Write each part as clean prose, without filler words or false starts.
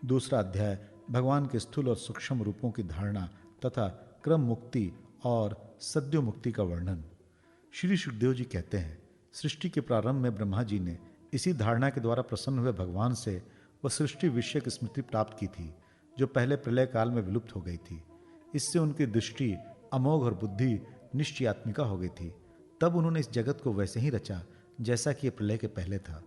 दूसरा अध्याय भगवान के स्थूल और सूक्ष्म रूपों की धारणा तथा क्रम मुक्ति और सद्यो मुक्ति का वर्णन। श्री सुखदेव जी कहते हैं, सृष्टि के प्रारंभ में ब्रह्मा जी ने इसी धारणा के द्वारा प्रसन्न हुए भगवान से वह सृष्टि विषयक स्मृति प्राप्त की थी जो पहले प्रलय काल में विलुप्त हो गई थी। इससे उनकी दृष्टि अमोघ और बुद्धि निश्चयात्मिका हो गई थी। तब उन्होंने इस जगत को वैसे ही रचा जैसा कि यह प्रलय के पहले था।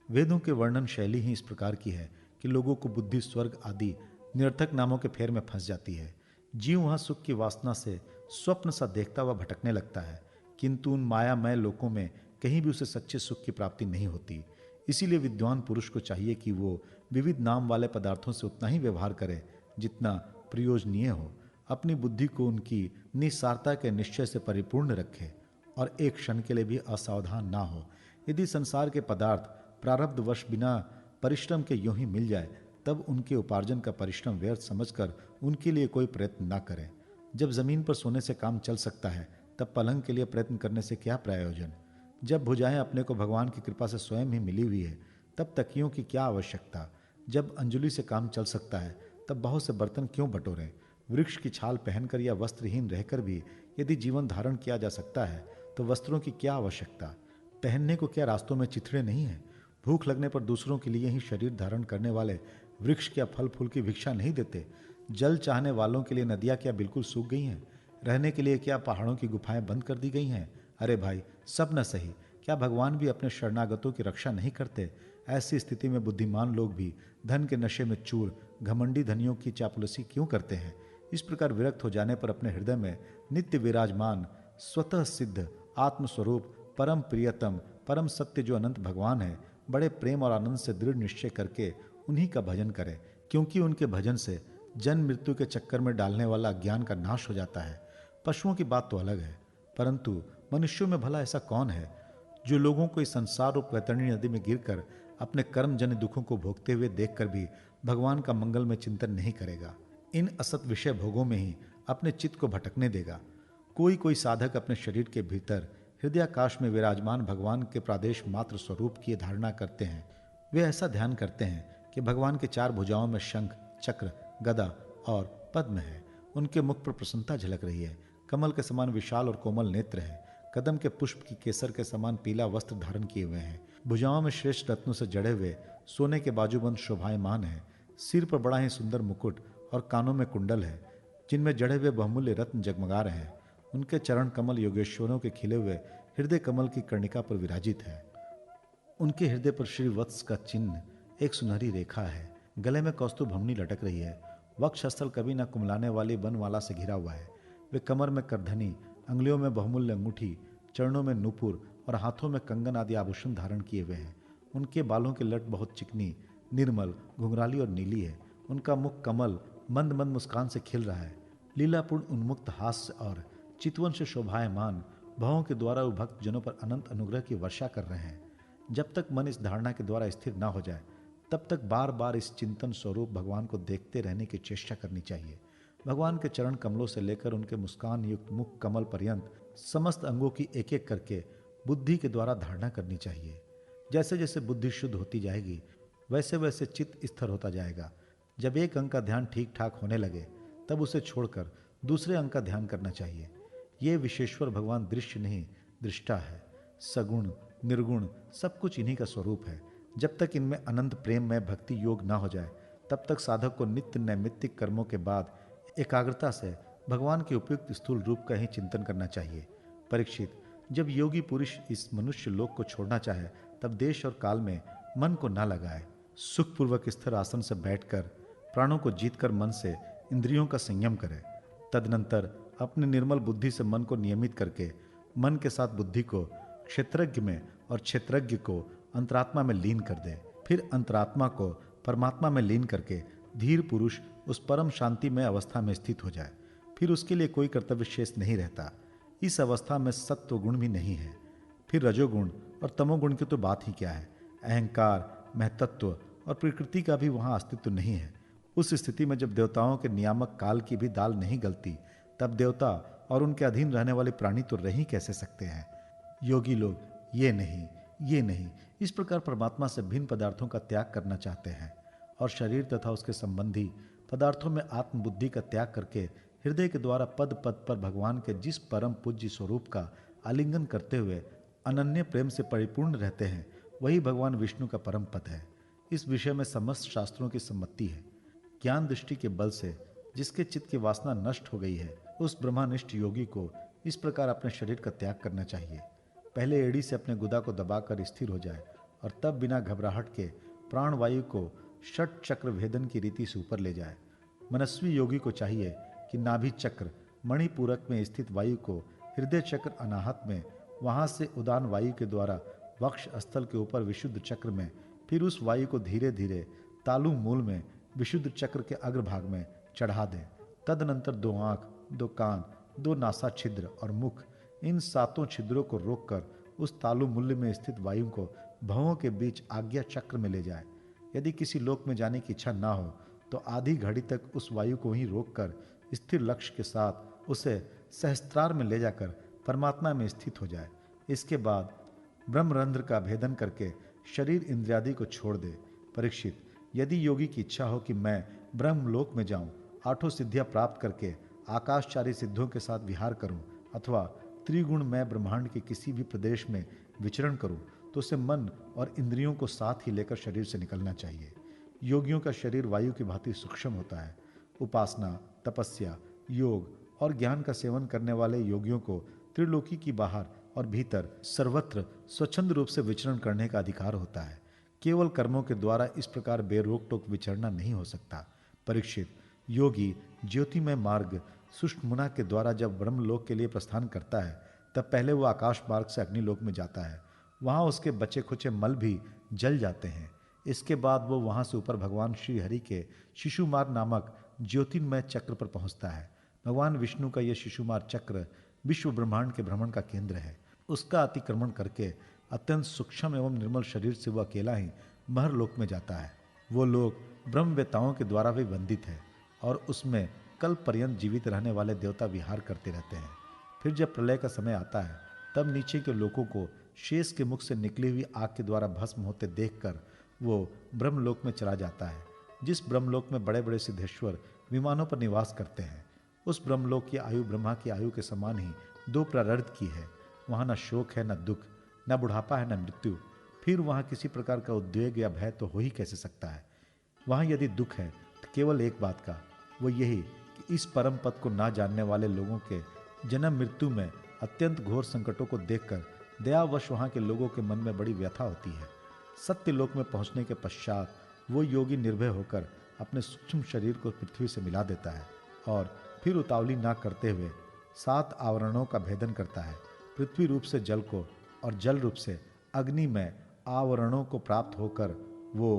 वेदों के वर्णन शैली ही इस प्रकार की है कि लोगों को बुद्धि स्वर्ग आदि निरर्थक नामों के फेर में फंस जाती है। जीव वहाँ सुख की वासना से स्वप्न सा देखता हुआ भटकने लगता है, किंतु उन मायामय लोकों में कहीं भी उसे सच्चे सुख की प्राप्ति नहीं होती। इसीलिए विद्वान पुरुष को चाहिए कि वो विविध नाम वाले पदार्थों से उतना ही व्यवहार करे जितना प्रयोजनीय हो। अपनी बुद्धि को उनकी निस्सारता के निश्चय से परिपूर्ण रखे और एक क्षण के लिए भी असावधान ना हो। यदि संसार के पदार्थ प्रारब्धवश बिना परिश्रम के यूं ही मिल जाए, तब उनके उपार्जन का परिश्रम व्यर्थ समझकर उनके लिए कोई प्रयत्न ना करें। जब जमीन पर सोने से काम चल सकता है, तब पलंग के लिए प्रयत्न करने से क्या प्रयोजन। जब भुजाएं अपने को भगवान की कृपा से स्वयं ही मिली हुई है, तब तकियों की क्या आवश्यकता। जब अंजुलि से काम चल सकता है, तब बहुत से बर्तन क्यों बटोरें। वृक्ष की छाल पहनकर या वस्त्रहीन रहकर भी यदि जीवन धारण किया जा सकता है, तो वस्त्रों की क्या आवश्यकता। टहलने को क्या रास्तों में चिथड़े नहीं है। भूख लगने पर दूसरों के लिए ही शरीर धारण करने वाले वृक्ष क्या फल फूल की भिक्षा नहीं देते। जल चाहने वालों के लिए नदियाँ क्या बिल्कुल सूख गई हैं। रहने के लिए क्या पहाड़ों की गुफाएं बंद कर दी गई हैं। अरे भाई, सब न सही, क्या भगवान भी अपने शरणागतों की रक्षा नहीं करते। ऐसी स्थिति में बुद्धिमान लोग भी धन के नशे में चूर घमंडी धनियों की चापलूसी क्यों करते हैं। इस प्रकार विरक्त हो जाने पर अपने हृदय में नित्य विराजमान स्वतः सिद्ध आत्मस्वरूप परम प्रियतम परम सत्य जो अनंत भगवान है, बड़े प्रेम और आनंद से दृढ़ निश्चय करके उन्हीं का भजन करें, क्योंकि उनके भजन से जन्म मृत्यु के चक्कर में डालने वाला अज्ञान का नाश हो जाता है। पशुओं की बात तो अलग है, परंतु मनुष्यों में भला ऐसा कौन है जो लोगों को इस संसार रूप वैतरणी नदी में गिरकर अपने कर्म जन्य दुखों को भोगते हुए देखकर भी भगवान का मंगल में चिंतन नहीं करेगा। इन असत विषय भोगों में ही अपने चित्त को भटकने देगा। कोई कोई साधक अपने शरीर के भीतर हृदयाकाश में विराजमान भगवान के प्रादेश मात्र स्वरूप की धारणा करते हैं। वे ऐसा ध्यान करते हैं कि भगवान के चार भुजाओं में शंख, चक्र, गदा और पद्म है। उनके मुख पर प्रसन्नता झलक रही है। कमल के समान विशाल और कोमल नेत्र है। कदम के पुष्प की केसर के समान पीला वस्त्र धारण किए हुए हैं। भुजाओं में श्रेष्ठ रत्नों से जड़े हुए सोने के बाजूबंद शोभायमान है। सिर पर बड़ा ही सुंदर मुकुट और कानों में कुंडल है, जिनमें जड़े हुए बहुमूल्य रत्न जगमगा रहे हैं। उनके चरण कमल योगेश्वरों के खिले हुए हृदय कमल की कर्णिका पर विराजित है। उनके हृदय पर श्री वत्स का चिन्ह एक सुनहरी रेखा है। गले में कौस्तुभ भमनी लटक रही है। वक्षस्थल कभी न कुमलाने वाली बनमाला से घिरा हुआ है। वे कमर में करधनी, अंगुलियों में बहुमूल्य अंगूठी, चरणों में नूपुर और हाथों में कंगन आदि आभूषण धारण किए हुए हैं। उनके बालों की लट बहुत चिकनी, निर्मल, घुंघराली और नीली है। उनका मुख कमल मंद मंद मुस्कान से खिल रहा है। लीलापूर्ण उन्मुक्त हास्य और चितवन से शोभायमान भावों के द्वारा वो भक्त जनों पर अनंत अनुग्रह की वर्षा कर रहे हैं। जब तक मन इस धारणा के द्वारा स्थिर ना हो जाए, तब तक बार बार इस चिंतन स्वरूप भगवान को देखते रहने की चेष्टा करनी चाहिए। भगवान के चरण कमलों से लेकर उनके मुस्कान युक्त मुख कमल पर्यंत समस्त अंगों की एक एक करके बुद्धि के द्वारा धारणा करनी चाहिए। जैसे जैसे बुद्धि शुद्ध होती जाएगी, वैसे वैसे चित्त स्थिर होता जाएगा। जब एक अंग का ध्यान ठीक ठाक होने लगे, तब उसे छोड़कर दूसरे अंग का ध्यान करना चाहिए। ये विशेश्वर भगवान दृश्य नहीं, दृष्टा है। सगुण निर्गुण सब कुछ इन्हीं का स्वरूप है। जब तक इनमें अनंत प्रेम में भक्ति योग ना हो जाए, तब तक साधक को नित्य नैमित्तिक कर्मों के बाद एकाग्रता से भगवान के उपयुक्त स्थूल रूप का ही चिंतन करना चाहिए। परीक्षित, जब योगी पुरुष इस मनुष्य लोक को छोड़ना चाहे, तब देश और काल में मन को ना लगाए। सुखपूर्वक स्थिर आसन से बैठकर प्राणों को जीतकर मन से इंद्रियों का संयम करे। तदनंतर अपनी निर्मल बुद्धि से मन को नियमित करके मन के साथ बुद्धि को क्षेत्रज्ञ में और क्षेत्रज्ञ को अंतरात्मा में लीन कर दे। फिर अंतरात्मा को परमात्मा में लीन करके धीर पुरुष उस परम शांति में अवस्था में स्थित हो जाए। फिर उसके लिए कोई कर्तव्य शेष नहीं रहता। इस अवस्था में सत्व गुण भी नहीं है। फिर रजोगुण और तमोगुण की तो बात ही क्या है। अहंकार, महतत्व और प्रकृति का भी वहाँ अस्तित्व नहीं है। उस स्थिति में जब देवताओं के नियामक काल की भी दाल नहीं गलती, तब देवता और उनके अधीन रहने वाले प्राणी तो रह ही कैसे सकते हैं। योगी लोग ये नहीं, ये नहीं, इस प्रकार परमात्मा से भिन्न पदार्थों का त्याग करना चाहते हैं। और शरीर तथा उसके संबंधी पदार्थों में आत्मबुद्धि का त्याग करके हृदय के द्वारा पद पद पर भगवान के जिस परम पूज्य स्वरूप का आलिंगन करते हुए अनन्य प्रेम से परिपूर्ण रहते हैं, वही भगवान विष्णु का परम पद है। इस विषय में समस्त शास्त्रों की सम्मति है। ज्ञान दृष्टि के बल से जिसके चित्त की वासना नष्ट हो गई है, उस ब्रह्मनिष्ठ योगी को इस प्रकार अपने शरीर का त्याग करना चाहिए। पहले एड़ी से अपने गुदा को दबाकर स्थिर हो जाए और तब बिना घबराहट के प्राणवायु को षट चक्र भेदन की रीति से ऊपर ले जाए। मनस्वी योगी को चाहिए कि नाभि चक्र मणिपूरक में स्थित वायु को हृदय चक्र अनाहत में, वहां से उदान वायु के द्वारा वक्ष स्थल के ऊपर विशुद्ध चक्र में, फिर उस वायु को धीरे धीरे तालु मूल में विशुद्ध चक्र के अग्रभाग में चढ़ा दें। तदनंतर 2 आंख, 2 कान, 2 नासा छिद्र और मुख, इन 7 छिद्रों को रोककर उस तालु मूल्य में स्थित वायु को भवों के बीच आज्ञा चक्र में ले जाए। यदि किसी लोक में जाने की इच्छा ना हो तो आधी घड़ी तक उस वायु को ही रोककर स्थिर लक्ष्य के साथ उसे सहस्त्रार में ले जाकर परमात्मा में स्थित हो जाए। इसके बाद ब्रह्मरंध्र का भेदन करके शरीर इंद्रियादि को छोड़ दे। परीक्षित, यदि योगी की इच्छा हो कि मैं ब्रह्मलोक में जाऊं, 8 सिद्धियां प्राप्त करके आकाशचारी सिद्धों के साथ विहार करूं अथवा त्रिगुण में ब्रह्मांड के किसी भी प्रदेश में विचरण करूं, तो उसे मन और इंद्रियों को साथ ही लेकर शरीर से निकलना चाहिए। योगियों का शरीर वायु की भांति सूक्ष्म होता है। उपासना, तपस्या, योग और ज्ञान का सेवन करने वाले योगियों को त्रिलोकी की बाहर और भीतर सर्वत्र स्वच्छंद रूप से विचरण करने का अधिकार होता है। केवल कर्मों के द्वारा इस प्रकार बेरोक टोक विचरना नहीं हो सकता। परीक्षित, योगी ज्योतिमय मार्ग सुषुम्ना के द्वारा जब ब्रह्मलोक के लिए प्रस्थान करता है, तब पहले वो आकाश मार्ग से अग्निलोक में जाता है। वहाँ उसके बचे खुचे मल भी जल जाते हैं। इसके बाद वो वहाँ से ऊपर भगवान श्री हरि के शिशुमार नामक ज्योतिर्मय चक्र पर पहुँचता है। भगवान विष्णु का यह शिशुमार चक्र विश्व ब्रह्मांड के भ्रमण का केंद्र है। उसका अतिक्रमण करके अत्यंत सूक्ष्म एवं निर्मल शरीर से वह अकेला ही महरलोक में जाता है। वो लोक ब्रह्मवेताओं के द्वारा भी वंदित है और उसमें कल पर्यंत जीवित रहने वाले देवता विहार करते रहते हैं। फिर जब प्रलय का समय आता है, तब नीचे के लोगों को शेष के मुख से निकली हुई आग के द्वारा भस्म होते देखकर वो ब्रह्मलोक में चला जाता है। जिस ब्रह्मलोक में बड़े बड़े सिद्धेश्वर विमानों पर निवास करते हैं, उस ब्रह्मलोक की आयु ब्रह्मा की आयु के समान ही 2 प्रारब्ध की है। वहाँ न शोक है, न दुख, न बुढ़ापा है, न मृत्यु। फिर वहाँ किसी प्रकार का उद्वेग या भय तो हो ही कैसे सकता है। वहाँ यदि दुख है तो केवल एक बात का, वो यही कि इस परम पद को ना जानने वाले लोगों के जन्म मृत्यु में अत्यंत घोर संकटों को देखकर दयावश वहाँ के लोगों के मन में बड़ी व्यथा होती है। सत्य लोक में पहुँचने के पश्चात वो योगी निर्भय होकर अपने सूक्ष्म शरीर को पृथ्वी से मिला देता है और फिर उतावली ना करते हुए 7 आवरणों का भेदन करता है। पृथ्वी रूप से जल को और जल रूप से अग्नि में आवरणों को प्राप्त होकर वो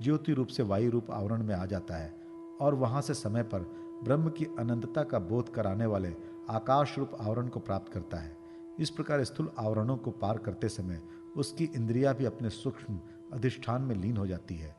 ज्योति रूप से वायु रूप आवरण में आ जाता है और वहाँ से समय पर ब्रह्म की अनंतता का बोध कराने वाले आकाश रूप आवरण को प्राप्त करता है। इस प्रकार स्थूल आवरणों को पार करते समय उसकी इंद्रियां भी अपने सूक्ष्म अधिष्ठान में लीन हो जाती है।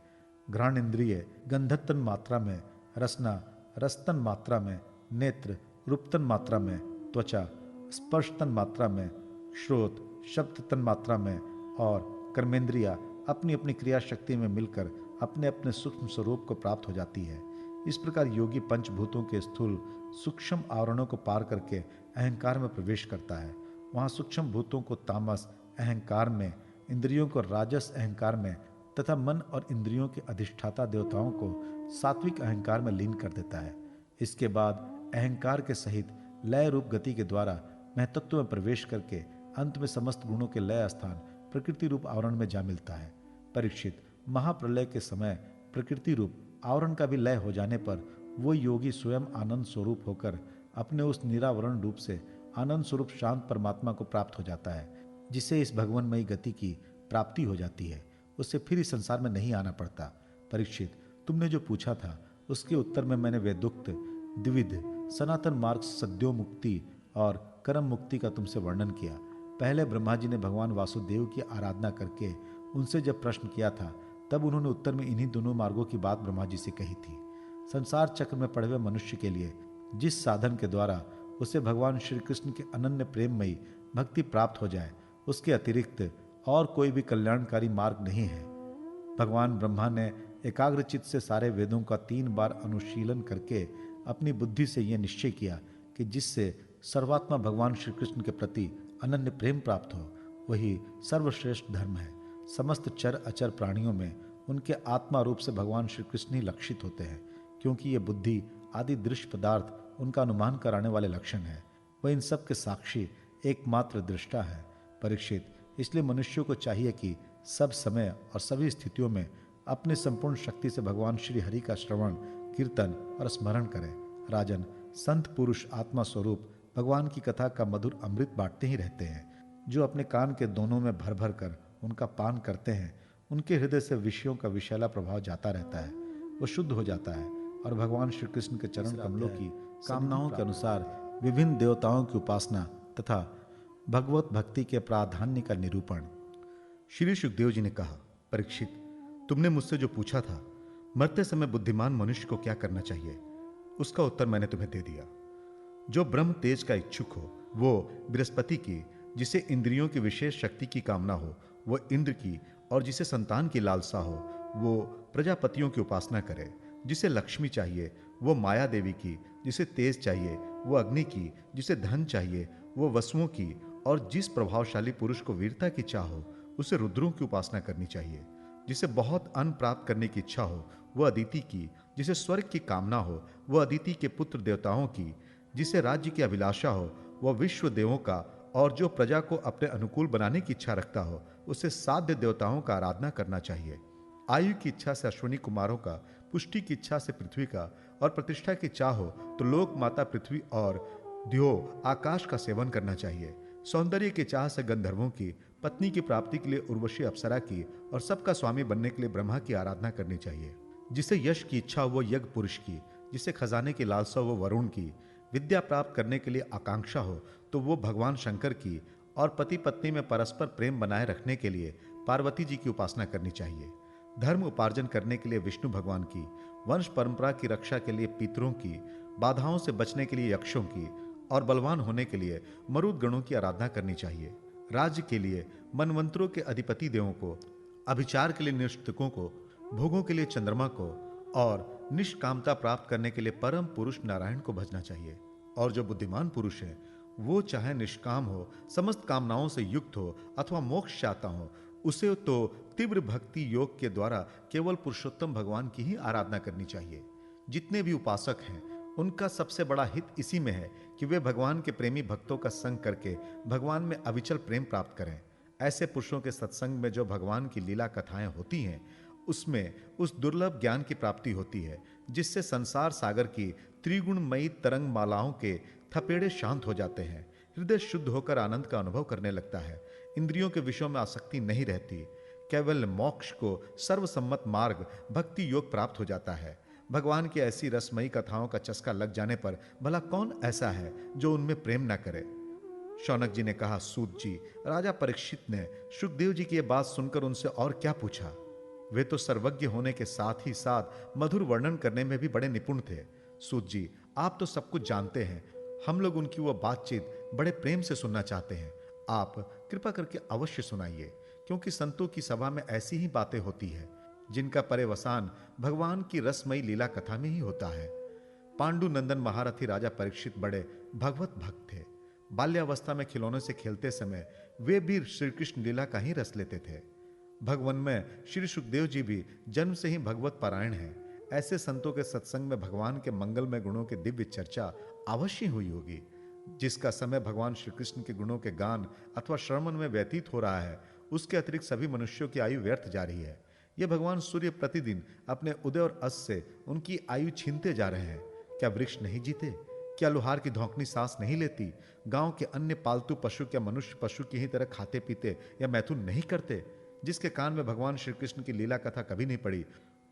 घ्राण इंद्रिय गंधतन मात्रा में, रसना रसतन मात्रा में, नेत्र रूपतन मात्रा में, त्वचा स्पर्शतन मात्रा में, श्रोत शब्दतन मात्रा में और कर्मेंद्रिया अपनी अपनी क्रिया शक्ति में मिलकर अपने अपने सूक्ष्म स्वरूप को प्राप्त हो जाती है। इस प्रकार योगी पंचभूतों के स्थूल सूक्ष्म आवरणों को पार करके अहंकार में प्रवेश करता है। वहाँ सूक्ष्म भूतों को तामस अहंकार में, इंद्रियों को राजस अहंकार में तथा मन और इंद्रियों के अधिष्ठाता देवताओं को सात्विक अहंकार में लीन कर देता है। इसके बाद अहंकार के सहित लय रूप गति के द्वारा महतत्व में प्रवेश करके अंत में समस्त गुणों के लय स्थान प्रकृति रूप आवरण में जा मिलता है। परीक्षित, महाप्रलय के समय प्रकृति रूप आवरण का भी लय हो जाने पर वो योगी स्वयं आनंद स्वरूप होकर अपने उस निरावरण रूप से आनंद स्वरूप शांत परमात्मा को प्राप्त हो जाता है, जिससे इस भगवानमयी गति की प्राप्ति हो जाती है। उससे फिर इस संसार में नहीं आना पड़ता। परीक्षित, तुमने जो पूछा था उसके उत्तर में मैंने वेदोक्त द्विविध सनातन मार्ग सद्यो मुक्ति और कर्म मुक्ति का तुमसे वर्णन किया। पहले ब्रह्मा जी ने भगवान वासुदेव की आराधना करके उनसे जब प्रश्न किया था, तब उन्होंने उत्तर में इन्हीं दोनों मार्गों की बात ब्रह्मा जी से कही थी। संसार चक्र में पड़े हुए मनुष्य के लिए जिस साधन के द्वारा उसे भगवान श्री कृष्ण के अनन्य प्रेममयी भक्ति प्राप्त हो जाए, उसके अतिरिक्त और कोई भी कल्याणकारी मार्ग नहीं है। भगवान ब्रह्मा ने एकाग्रचित से सारे वेदों का 3 बार अनुशीलन करके अपनी बुद्धि से यह निश्चय किया कि जिससे सर्वात्मा भगवान श्री कृष्ण के प्रति अनन्य प्रेम प्राप्त हो वही सर्वश्रेष्ठ धर्म है। समस्त चर अचर प्राणियों में उनके आत्मा रूप से भगवान श्री कृष्ण ही लक्षित होते हैं, क्योंकि ये बुद्धि आदि दृश्य पदार्थ उनका अनुमान कराने वाले लक्षण है। वह इन सब के साक्षी एकमात्र दृष्टा है। परीक्षित, इसलिए मनुष्यों को चाहिए कि सब समय और सभी स्थितियों में अपनी संपूर्ण शक्ति से भगवान श्री हरि का श्रवण, कीर्तन और स्मरण करें। राजन, संत पुरुष आत्मा स्वरूप भगवान की कथा का मधुर अमृत बांटते ही रहते हैं। जो अपने कान के दोनों में भर भर कर उनका पान करते हैं, उनके हृदय से विषयों का विषैला प्रभाव जाता रहता है, वो शुद्ध हो जाता है और भगवान श्री कृष्ण के चरण कमलों की कामनाओं के अनुसार विभिन्न देवताओं की उपासना तथा भगवत भक्ति के प्राधान्य का निरूपण। श्री सुखदेव जी ने कहा, परीक्षित, तुमने मुझसे जो पूछा था, मरते समय बुद्धिमान मनुष्य को क्या करना चाहिए, उसका उत्तर मैंने तुम्हें दे दिया। जो ब्रह्म तेज का इच्छुक हो वो बृहस्पति की, जिसे इंद्रियों की विशेष शक्ति की कामना हो वो इंद्र की, और जिसे संतान की लालसा हो वो प्रजापतियों की उपासना करे। जिसे लक्ष्मी चाहिए वो माया देवी की, जिसे तेज चाहिए वो अग्नि की, जिसे धन चाहिए वो वसुओं की, और जिस प्रभावशाली पुरुष को वीरता की चाह हो उसे रुद्रों की उपासना करनी चाहिए। जिसे बहुत अन्न प्राप्त करने की इच्छा हो वह अदिति की, जिसे स्वर्ग की कामना हो वह अदिति के पुत्र देवताओं की, जिसे राज्य की अभिलाषा हो वह विश्व देवों का, और जो प्रजा को अपने अनुकूल बनाने की इच्छा रखता हो उसे साध्य देवताओं का आराधना करना चाहिए। आयु की इच्छा से अश्विनी कुमारों का, पुष्टि की इच्छा से पृथ्वी का, और प्रतिष्ठा की चाह हो तो लोक माता पृथ्वी और द्यो आकाश का सेवन करना चाहिए। सौंदर्य की चाह से गंधर्वों की, पत्नी की प्राप्ति के लिए उर्वशी अप्सरा की, और सबका स्वामी बनने के लिए ब्रह्मा की आराधना करनी चाहिए। जिसे यश की इच्छा हो वो यज्ञ पुरुष की, जिसे खजाने की लालसा हो वो वरुण की, विद्या प्राप्त करने के लिए आकांक्षा हो तो वो भगवान शंकर की, और पति पत्नी में परस्पर प्रेम बनाए रखने के लिए पार्वती जी की उपासना करनी चाहिए। धर्म उपार्जन करने के लिए विष्णु भगवान की, वंश परंपरा की रक्षा के लिए पितरों की, बाधाओं से बचने के लिए यक्षों की, और बलवान होने के लिए मरुद गणों की आराधना करनी चाहिए। राज्य के लिए मनवंतरों के अधिपति देवों को, अभिचार के लिए निष्ठकों को, भोगों के लिए चंद्रमा को, और निष्कामता प्राप्त करने के लिए परम पुरुष नारायण को भजना चाहिए। और जो बुद्धिमान पुरुष है वो चाहे निष्काम हो, समस्त कामनाओं से युक्त हो अथवा मोक्ष चाहता हो, उसे तो तीव्र भक्ति योग के द्वारा केवल पुरुषोत्तम भगवान की ही आराधना करनी चाहिए। जितने भी उपासक हैं उनका सबसे बड़ा हित इसी में है कि वे भगवान के प्रेमी भक्तों का संग करके भगवान में अविचल प्रेम प्राप्त करें। ऐसे पुरुषों के सत्संग में जो भगवान की लीला कथाएं होती हैं उसमें उस दुर्लभ ज्ञान की प्राप्ति होती है जिससे संसार सागर की त्रिगुणमयी तरंग मालाओं के थपेड़े शांत हो जाते हैं। हृदय शुद्ध होकर आनंद का अनुभव करने लगता है। इंद्रियों के विषयों में आसक्ति नहीं रहती। केवल मोक्ष को सर्वसम्मत मार्ग भक्ति योग प्राप्त हो जाता है। भगवान की ऐसी रसमयी कथाओं का चस्का लग जाने पर भला कौन ऐसा है जो उनमें प्रेम न करे। शौनक जी ने कहा, सूत जी, राजा परीक्षित ने सुखदेव जी की यह बात सुनकर उनसे और क्या पूछा। वे तो सर्वज्ञ होने के साथ ही साथ मधुर वर्णन करने में भी बड़े निपुण थे। सूत जी, आप तो सब कुछ जानते हैं, हम लोग उनकी वह बातचीत बड़े प्रेम से सुनना चाहते हैं। आप कृपा करके अवश्य सुनाइए, क्योंकि संतों की सभा में ऐसी ही बातें होती है जिनका पर्यवसान भगवान की रसमयी लीला कथा में ही होता है। पांडु नंदन महारथी राजा परीक्षित बड़े भगवत भक्त थे। बाल्यावस्था में खिलौनों से खेलते समय वे भी श्री कृष्ण लीला का ही रस लेते थे। भगवान में श्री सुखदेव जी भी जन्म से ही भगवत पारायण हैं। ऐसे संतों के सत्संग में भगवान के मंगलमय गुणों की दिव्य चर्चा अवश्य हुई होगी। जिसका समय भगवान श्री कृष्ण के गुणों के गान अथवा श्रवण में व्यतीत हो रहा है, उसके अतिरिक्त सभी मनुष्यों की आयु व्यर्थ जा रही है। यह भगवान सूर्य प्रतिदिन अपने उदय और अस्त से उनकी आयु छीनते जा रहे हैं। क्या वृक्ष नहीं जीते? क्या लोहार की धौंकनी सांस नहीं लेती? गांव के अन्य पालतू पशु क्या मनुष्य पशु की ही तरह खाते पीते या मैथुन नहीं करते? जिसके कान में भगवान श्री कृष्ण की लीला कथा कभी नहीं पड़ी,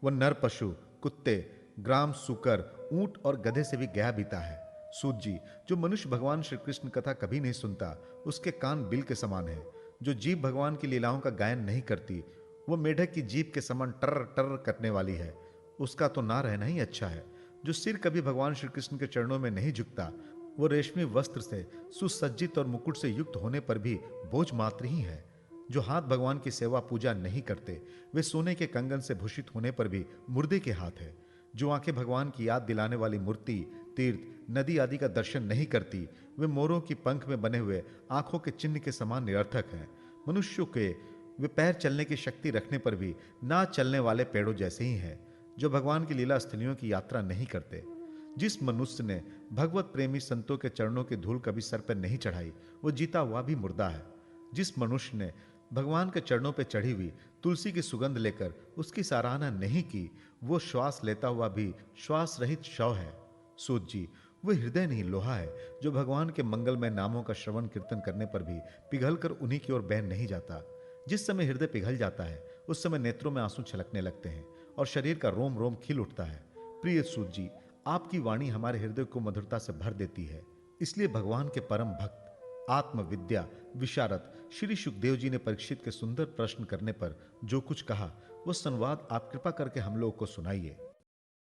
वह नर पशु, कुत्ते, ग्राम सुकर, ऊंट और गधे से भी गया बीता है। सूत जी, जो मनुष्य भगवान श्री कृष्ण कथा कभी नहीं सुनता, उसके कान बिल के समान है। जो जीभ भगवान की लीलाओं का गायन नहीं करती, वो मेढक की जीभ के समान टर टर करने वाली है। उसका तो ना रहना ही अच्छा है। जो सिर कभी भगवान श्री कृष्ण के चरणों में नहीं झुकता, वो रेशमी वस्त्र से सुसज्जित और मुकुट से युक्त होने पर भी बोझ मात्र ही है। जो हाथ भगवान की सेवा पूजा नहीं करते वे सोने के कंगन से भूषित होने पर भी मुर्दे के हाथ है। जो आंखें भगवान की याद दिलाने वाली मूर्ति, तीर्थ, नदी आदि का दर्शन नहीं करती वे मोरों की पंख में बने हुए आंखों के चिन्ह के समान निरर्थक हैं। मनुष्यों के वे पैर चलने की शक्ति रखने पर भी ना चलने वाले पेड़ों जैसे ही हैं। जो भगवान की लीला स्थलियों की यात्रा नहीं करते। जिस मनुष्य ने भगवत प्रेमी संतों के चरणों की धूल कभी सर पर नहीं चढ़ाई वो जीता हुआ भी मुर्दा है। जिस मनुष्य ने भगवान के चरणों पर चढ़ी हुई तुलसी की सुगंध लेकर उसकी सराहना नहीं की वो श्वास लेता हुआ भी श्वास रहित शव है। सूत जी, वो हृदय नहीं लोहा है जो भगवान के मंगलमय नामों का श्रवण कीर्तन करने पर भी पिघलकर उन्हीं की ओर बह नहीं जाता। जिस समय हृदय पिघल जाता है उस समय नेत्रों में आंसू छलकने लगते हैं और शरीर का रोम रोम खिल उठता है। प्रिय सूत जी, आपकी वाणी हमारे हृदय को मधुरता से भर देती है। इसलिए भगवान के परम भक्त आत्मविद्या विशारद श्री सुखदेव जी ने परीक्षित के सुंदर प्रश्न करने पर जो कुछ कहा वो संवाद आप कृपा करके हम लोगों को सुनाइए।